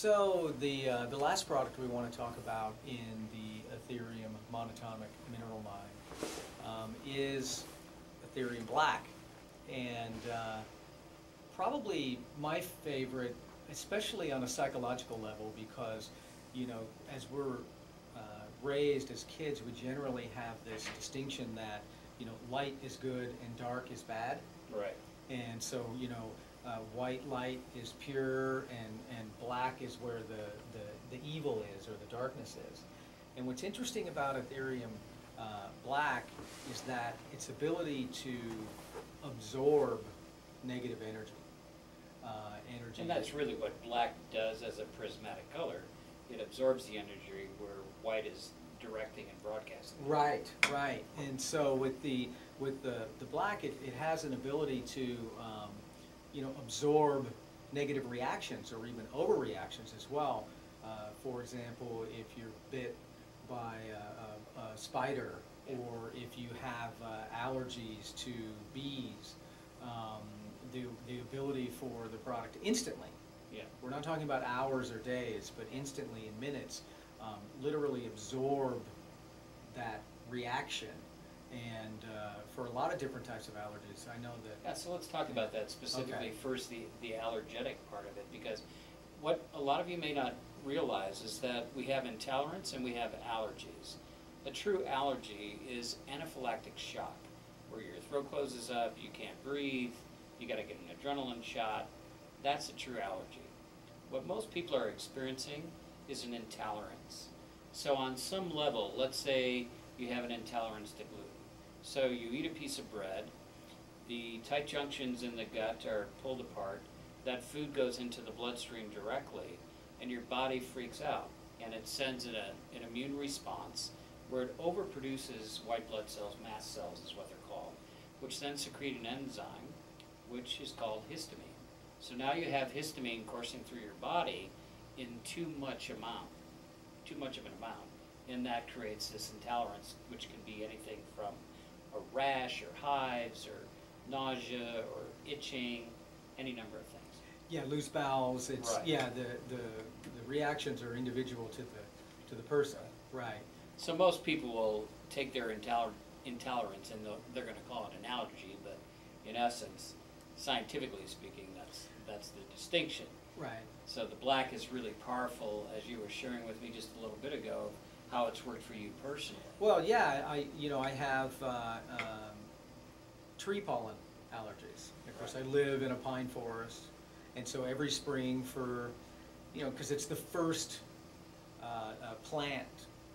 So the last product we want to talk about in the Etherium monatomic mineral mine is Etherium Black, and probably my favorite, especially on a psychological level, because as we're raised as kids, we generally have this distinction that light is good and dark is bad. Right. And so white light is pure, and black is where the evil is, or the darkness is. And what's interesting about Etherium Black is that its ability to absorb negative energy. And that's really what black does as a prismatic color. It absorbs the energy where white is directing and broadcasting. Right, right. And so with the black, it has an ability to absorb negative reactions or even overreactions as well. For example, if you're bit by a spider, or if you have allergies to bees, the ability for the product instantly, we're not talking about hours or days, but instantly in minutes, literally absorb that reaction. And for a lot of different types of allergies, I know that... Yeah, so let's talk about that specifically. Okay. First, the allergenic part of it, because what a lot of you may not realize is that we have intolerance and we have allergies. A true allergy is anaphylactic shock, where your throat closes up, you can't breathe, you got to get an adrenaline shot. That's a true allergy. What most people are experiencing is an intolerance. So on some level, let's say you have an intolerance to gluten. So you eat a piece of bread, the tight junctions in the gut are pulled apart, that food goes into the bloodstream directly, and your body freaks out, and it sends an immune response where it overproduces white blood cells, mast cells is what they're called, which then secrete an enzyme, which is called histamine. So now you have histamine coursing through your body in too much of an amount, and that creates this intolerance, which can be anything from a rash or hives or nausea or itching, any number of things. Yeah, loose bowels. It's right. Yeah, the reactions are individual to the person. Right. So most people will take their intolerance and they're going to call it an allergy, but in essence, scientifically speaking, that's the distinction. Right. So the black is really powerful, as you were sharing with me just a little bit ago, how it's worked for you personally. Well, yeah, I have tree pollen allergies. Of course, I live in a pine forest, and so every spring because it's the first plant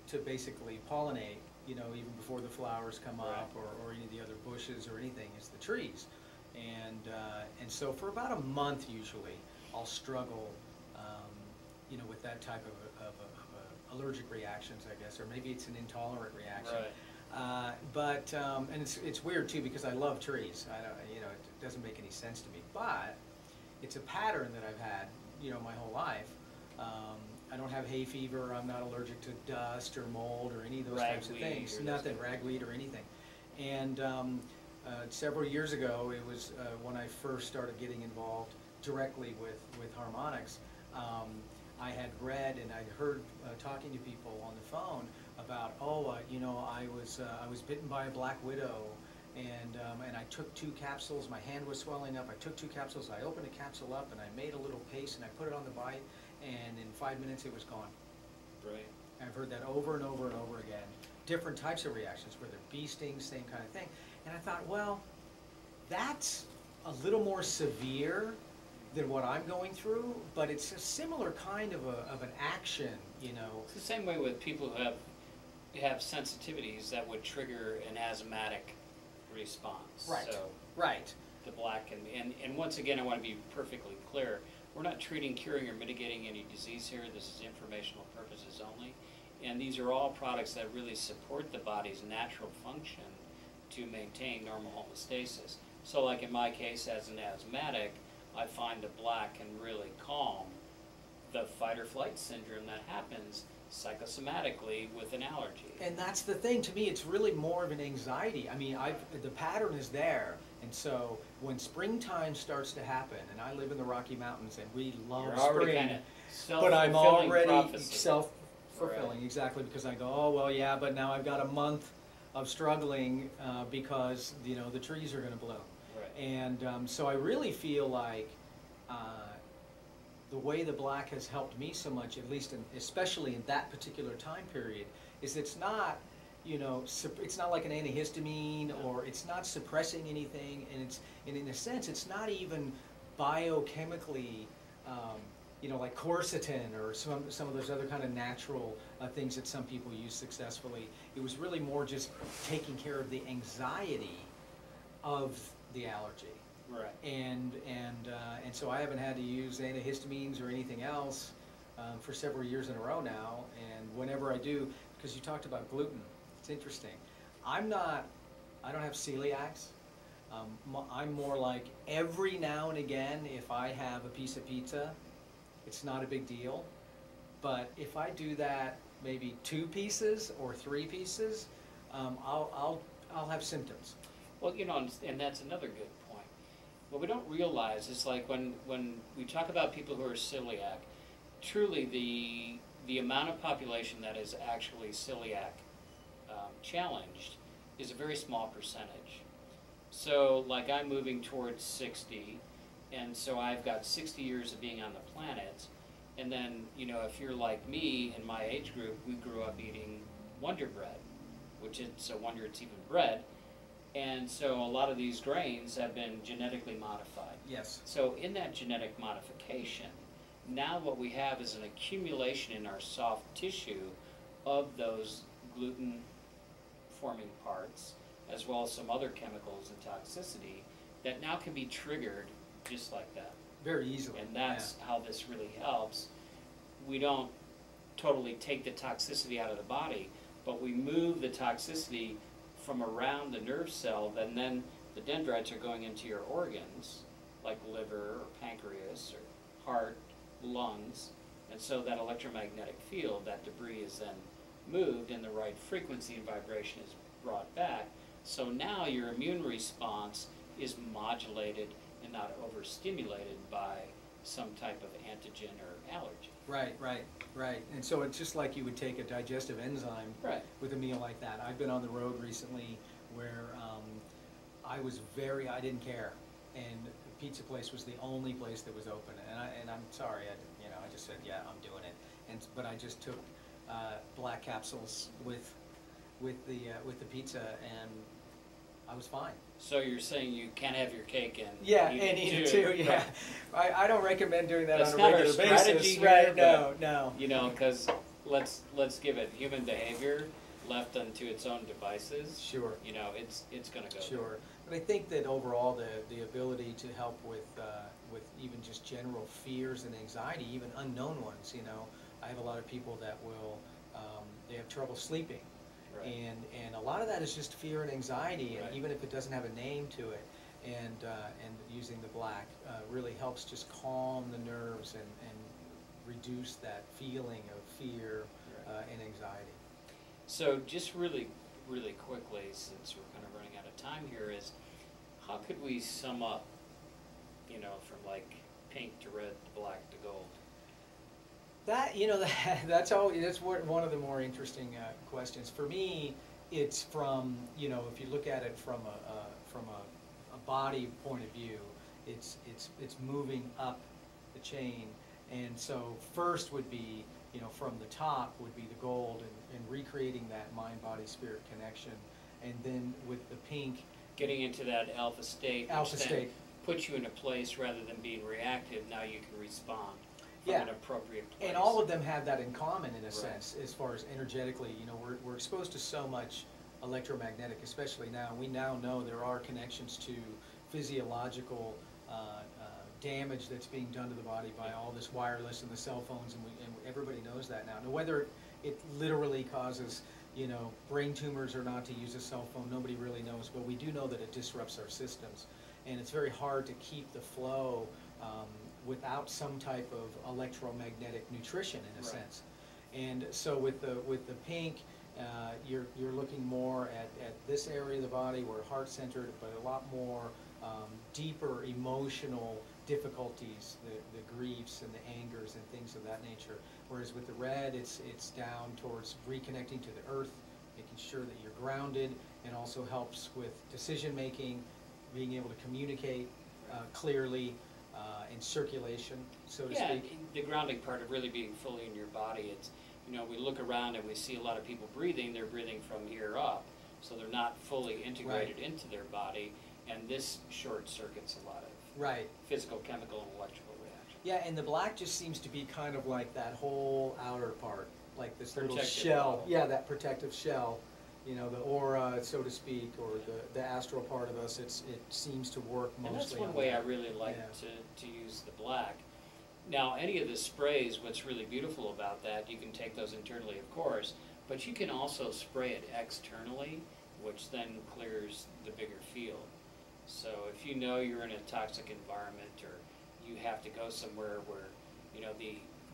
to basically pollinate, even before the flowers come up, or any of the other bushes or anything, is the trees. And so for about a month usually, I'll struggle, with that type of allergic reactions, I guess, or maybe it's an intolerant reaction. Right. And it's weird too, because I love trees. It doesn't make any sense to me, but it's a pattern that I've had, my whole life. I don't have hay fever. I'm not allergic to dust or mold or any of those types of things. Nothing, ragweed or anything. And several years ago, it was when I first started getting involved directly with harmonics. I had read and I'd heard talking to people on the phone about, I was bitten by a black widow, and I took 2 capsules. My hand was swelling up. I took 2 capsules. I opened a capsule up and I made a little paste and I put it on the bite, and in 5 minutes it was gone. Right. I've heard that over and over and over again. Different types of reactions, where they're bee stings, same kind of thing. And I thought, well, that's a little more severe than what I'm going through, but it's a similar kind of an action, It's the same way with people who have sensitivities that would trigger an asthmatic response. Right. So right. The black and once again, I want to be perfectly clear. We're not treating, curing, or mitigating any disease here. This is informational purposes only. And these are all products that really support the body's natural function to maintain normal homeostasis. So like in my case as an asthmatic, I find the black can really calm the fight or flight syndrome that happens psychosomatically with an allergy. And that's the thing. To me, it's really more of an anxiety. I mean, the pattern is there, And so when springtime starts to happen, and I live in the Rocky Mountains and we love You're already spring, kinda but I'm self-fulfilling already prophecy. self-fulfilling, Right. exactly, because I go, oh, well, yeah, but now I've got a month of struggling because, you know, the trees are gonna bloom. Right. And so I really feel like the way the black has helped me so much, at least especially in that particular time period, is it's not, you know, it's not like an antihistamine, or it's not suppressing anything, and in a sense, it's not even biochemically, you know, like quercetin or some of those other kind of natural things that some people use successfully. It was really more just taking care of the anxiety of the allergy. Right. And so I haven't had to use antihistamines or anything else for several years in a row now. And whenever I do, because you talked about gluten, it's interesting. I don't have celiacs. I'm more like every now and again, if I have a piece of pizza, it's not a big deal. But if I do that, maybe 2 pieces or 3 pieces, I'll have symptoms. Well, you know, and that's another good point. What we don't realize is, like, when we talk about people who are celiac, truly the amount of population that is actually celiac challenged is a very small percentage. So, like, I'm moving towards 60, and so I've got 60 years of being on the planet. And then, you know, if you're like me in my age group, we grew up eating Wonder Bread, which is a wonder it's even bread. And so a lot of these grains have been genetically modified. Yes. So in that genetic modification, now what we have is an accumulation in our soft tissue of those gluten-forming parts, as well as some other chemicals and toxicity that now can be triggered just like that. Very easily. And that's how this really helps. We don't totally take the toxicity out of the body, but we move the toxicity from around the nerve cell, and then the dendrites are going into your organs, like liver or pancreas or heart, lungs, and so that electromagnetic field, that debris is then moved and the right frequency and vibration is brought back. So now your immune response is modulated and not overstimulated by some type of antigen or allergy. Right. And so it's just like you would take a digestive enzyme with a meal like that. I've been on the road recently where I didn't care, and the pizza place was the only place that was open, and I'm sorry, I just said, yeah, I'm doing it, but I just took black capsules with the pizza, and I was fine. So you're saying you can't have your cake and eat it too. Yeah, right. I don't recommend doing that That's on a not our regular strategy basis. here, Right? but, No. You know, because let's give it human behavior left unto its own devices. Sure. You know, it's going to go. Sure, but I think that overall the ability to help with even just general fears and anxiety, even unknown ones. You know, I have a lot of people that will they have trouble sleeping. Right. And a lot of that is just fear and anxiety, and Right. even if it doesn't have a name to it, and using the black really helps just calm the nerves and reduce that feeling of fear and anxiety. So just really quickly, since we're kind of running out of time here, is how could we sum up, you know, from like pink to red to black to gold? That's one of the more interesting questions for me. It's from, you know, if you look at it from a body point of view, it's moving up the chain, and so first would be, you know, from the top would be the gold, and recreating that mind body spirit connection, and then with the pink, getting into that alpha state, then puts you in a place rather than being reactive. Now you can respond from an appropriate place. And all of them have that in common in a sense, as far as energetically. You know, we're exposed to so much electromagnetic, especially now. We now know there are connections to physiological damage that's being done to the body by all this wireless and the cell phones, and everybody knows that now. Now, whether it literally causes, you know, brain tumors or not to use a cell phone, nobody really knows, but we do know that it disrupts our systems, and it's very hard to keep the flow without some type of electromagnetic nutrition in a sense. And so with the pink, you're looking more at this area of the body, we're heart centered, but a lot more deeper emotional difficulties, the griefs and the angers and things of that nature. Whereas with the red, it's down towards reconnecting to the earth, making sure that you're grounded, and also helps with decision making, being able to communicate clearly, in circulation, so to speak. Yeah, the grounding part of really being fully in your body, it's, you know, we look around and we see a lot of people breathing, they're breathing from here up, so they're not fully integrated into their body, and this short circuits a lot of physical, chemical, and electrical reactions. Yeah, and the black just seems to be kind of like that whole outer part, like this little Protective shell. bubble. Yeah, that protective shell, you know, the aura, so to speak, or the astral part of us. It seems to work mostly. And that's one on way that. I really like to use the black. Now, any of the sprays, what's really beautiful about that, you can take those internally, of course, but you can also spray it externally, which then clears the bigger field. So if you know you're in a toxic environment, or you have to go somewhere where, you know,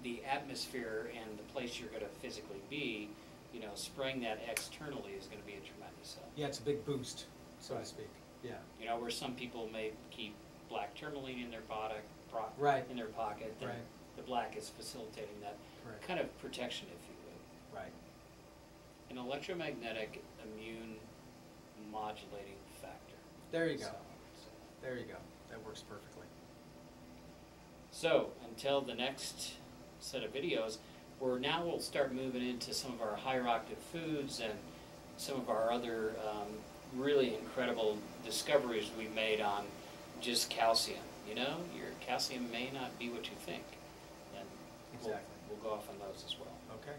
the atmosphere and the place you're going to physically be, you know, spraying that externally is going to be a tremendous help. Yeah, it's a big boost, so to speak. Yeah. You know, where some people may keep black tourmaline in their in their pocket, then the black is facilitating that kind of protection, if you would. Right. An electromagnetic immune modulating factor. There you go. There you go. That works perfectly. So, until the next set of videos, we'll start moving into some of our higher octave foods and some of our other really incredible discoveries we made on just calcium. You know, your calcium may not be what you think. And we'll go off on those as well. Okay.